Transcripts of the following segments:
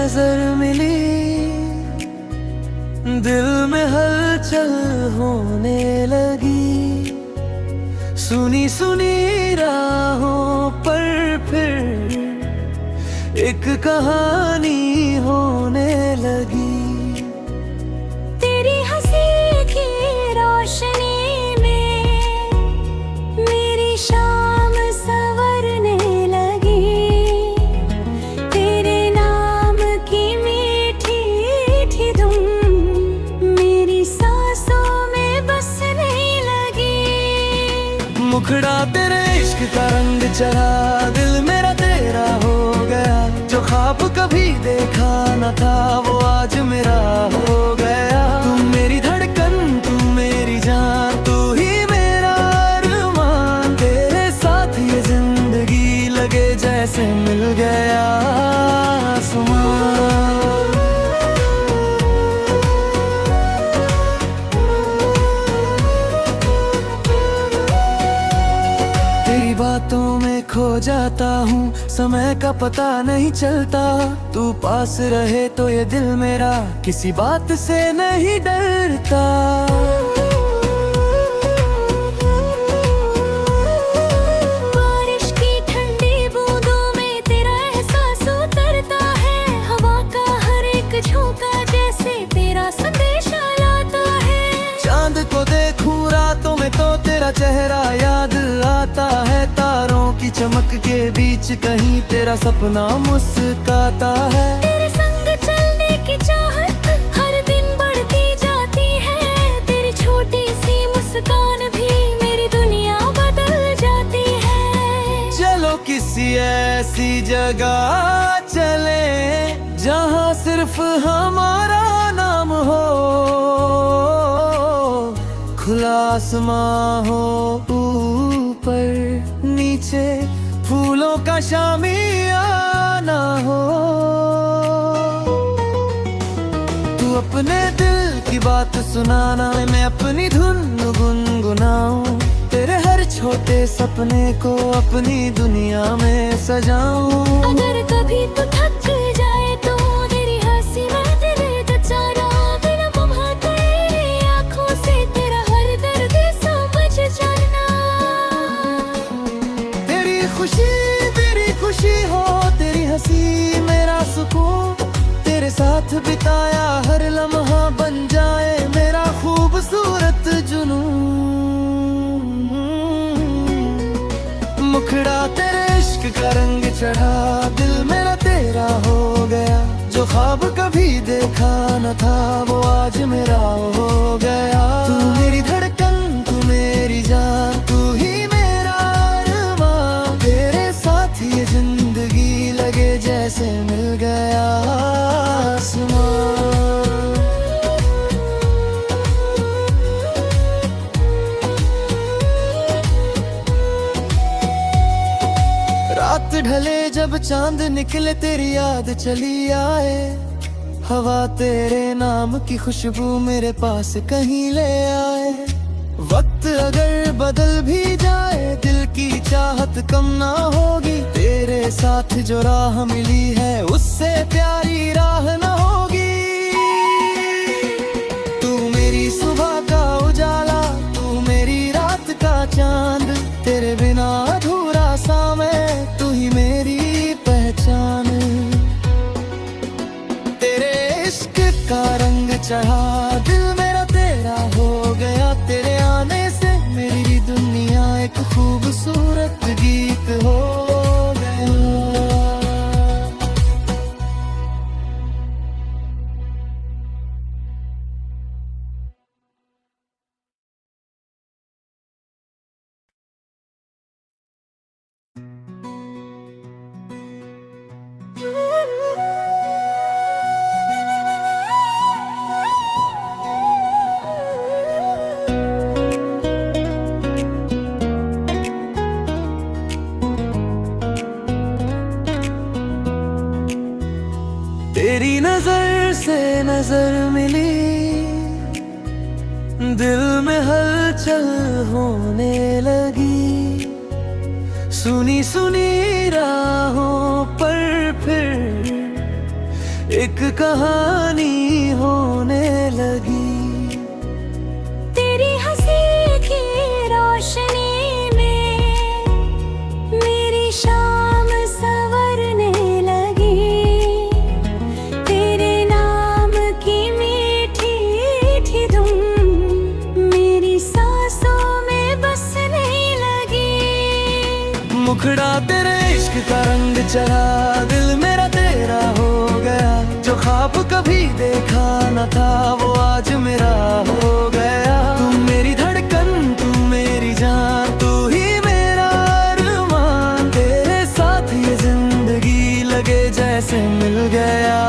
नजर मिली, दिल में हलचल होने लगी। सुनी सुनी राहों पर फिर एक कहानी होने लगी। तेरी हंसी की रोशनी में मेरी शाम संवरने लगी। तेरे नाम की मीठी मीठी धुन मेरी सांसों में बसने लगी। मुखड़ा तेरे इश्क का रंग चढ़ा, दिल मेरा तेरा हो गया। जो ख्वाब कभी देखा न था वो आज मेरा हो गया। तू मेरी धड़कन, तू मेरी जान, तू ही मेरा अरमान। तेरे साथ ये जिंदगी लगे जैसे मिल गया आसमान। तेरी बातों में खो जाता हूँ, समय का पता नहीं चलता। तू पास रहे तो ये दिल मेरा किसी बात से नहीं डरता। बारिश की ठंडी बूंदों में तेरा एहसास उतरता है। हवा का हर एक झोंका जैसे तेरा संदेशा लाता है। चांद को देखूं रातों में तो तेरा चेहरा याद आता है। तारों की चमक के बीच कहीं तेरा सपना मुस्कुराता है। तेरे संग चलने की चाहत हर दिन बढ़ती जाती है। तेरी छोटी सी मुस्कान भी मेरी दुनिया बदल जाती है। चलो किसी ऐसी जगह चले जहाँ सिर्फ हमारा नाम हो। खुला आसमां हो ऊपर नीचे, फूलों का शामियाना हो। तू अपने दिल की बात सुनाना, मैं अपनी धुन गुनगुनाऊं। तेरे हर छोटे सपने को अपनी दुनिया में सजाऊं। अगर कभी तू थक जाए तो तेरी हंसी में दिल बचाना। बिना मुँह तेरी आँखों से तेरा हर दर्द समझ जाना। तेरी खुशी हो, तेरी हंसी मेरा सुकून। तेरे साथ बिताया हर लम्हा बन जाए मेरा खूबसूरत जुनून। मुखड़ा तेरे इश्क का रंग चढ़ा, दिल मेरा तेरा हो गया। जो ख्वाब कभी देखा न था वो आज मेरा हो गया। तू मेरी धड़कन, तू मेरी जान, तू ही मेरा अरमान। तेरे साथ ये जिंदगी लगे जैसे मिल गया आसमान। रात ढले जब चांद निकले तेरी याद चली आए। हवा तेरे नाम की खुशबू मेरे पास कहीं ले आए। वक्त अगर बदल भी जाए दिल की चाहत कम ना होगी। तेरे साथ जो राह मिली है उससे प्यारी राह ना होगी। तू मेरी सुबह का उजाला, तू मेरी रात का चांद। तेरे बिना अधूरा सा मैं, तू ही मेरी पहचान। तेरे इश्क का रंग चढ़ा, दिल मेरा तेरा हो गया। तेरे आने से मेरी दुनिया एक खूबसूरत गीत हो गया। तेरी नजर से नजर मिली, दिल में हलचल होने लगी। सुनी सुनी राहों पर फिर एक कहानी होने लगी। तेरी हंसी की रोशनी में मेरी शाम संवरने लगी। तेरे नाम की मीठी मीठी धुन मेरी सांसों में बसने लगी। मुखड़ा तेरे इश्क का रंग चढ़ा, दिल मेरा तेरा हो गया। जो ख्वाब कभी देखा न था वो आज मेरा हो गया। तू मेरी धड़कन, तू मेरी जान, तू ही मेरा अरमान। तेरे साथ ये जिंदगी लगे जैसे मिल गया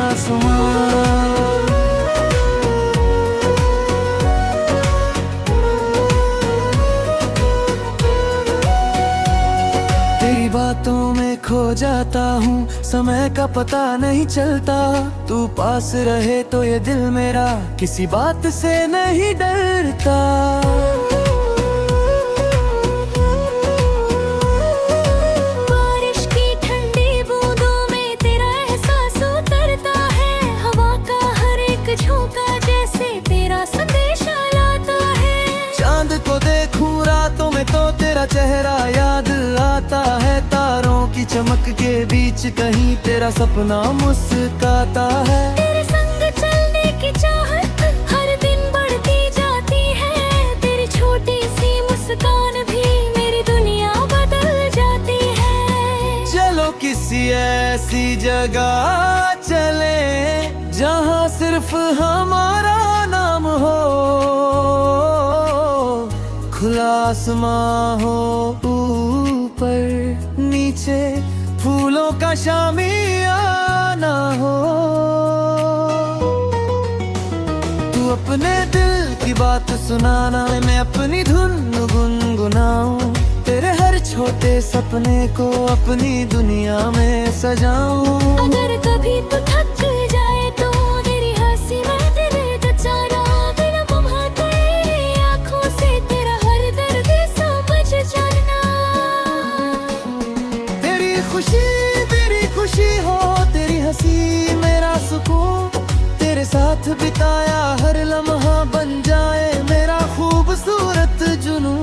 आसमान। तेरी बातों में खो जाता हूँ, समय का पता नहीं चलता। तू पास रहे तो ये दिल मेरा किसी बात से नहीं डरता। बारिश की ठंडी बूंदों में तेरा एहसास उतरता है। हवा का हर एक झोंका जैसे तेरा संदेशा लाता है। चांद को देखूं रातों में तो तेरा चेहरा याद आता है। तारों की चमक के बीच कहीं तेरा सपना मुस्कुराता है। तेरे संग चलने की चाहत हर दिन बढ़ती जाती है। तेरी छोटी सी मुस्कान भी मेरी दुनिया बदल जाती है। चलो किसी ऐसी जगह चले जहाँ सिर्फ हमारा नाम हो। खुला आसमां हो ऊपर नीचे, फूलों का शामियाना हो। तू अपने दिल की बात सुनाना, मैं अपनी धुन गुनगुनाऊं। तेरे हर छोटे सपने को अपनी दुनिया में सजाऊं। अगर कभी तू थक जाए तो तेरी हंसी में दिल बचाना। बिना मुहाते आँखों से तेरा हर दर्द समझ जाना। तेरी खुशी हो, तेरी हंसी मेरा सुकून। तेरे साथ बिताया हर लम्हा बन जाए मेरा खूबसूरत जुनून।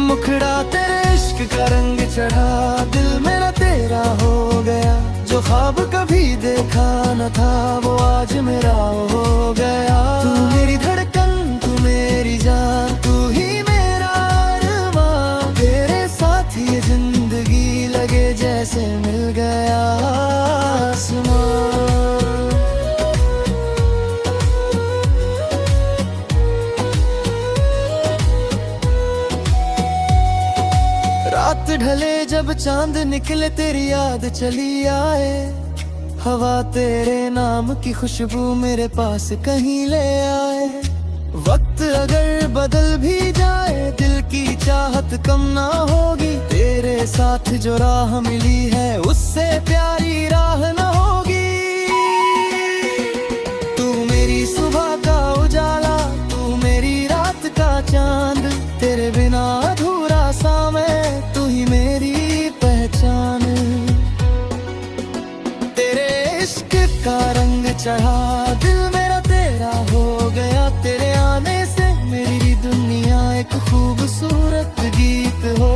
मुखड़ा तेरे इश्क का रंग चढ़ा, दिल मेरा तेरा हो गया। जो ख्वाब कभी देखा न था वो आज मेरा हो गया। तू मेरी धड़कन, तू मेरी जान, तू ही मेरा अरमान। तेरे साथ ये जिंदगी लगे जैसे मिल गया आसमान। रात ढले जब चांद निकले तेरी याद चली आए। हवा तेरे नाम की खुशबू मेरे पास कहीं ले आए। वक्त अगर बदल भी जाए दिल की चाहत कम ना होगी। तेरे साथ जो राह मिली है उससे प्यारी राह ना होगी। तू मेरी सुबह का उजाला, तू मेरी रात का चांद। तेरे बिना अधूरा सा मैं, तू ही मेरी पहचान। तेरे इश्क का रंग चढ़ा, दिल मेरा तेरा हो गया। तेरे आने से मेरी दुनिया एक खूबसूरत गीत हो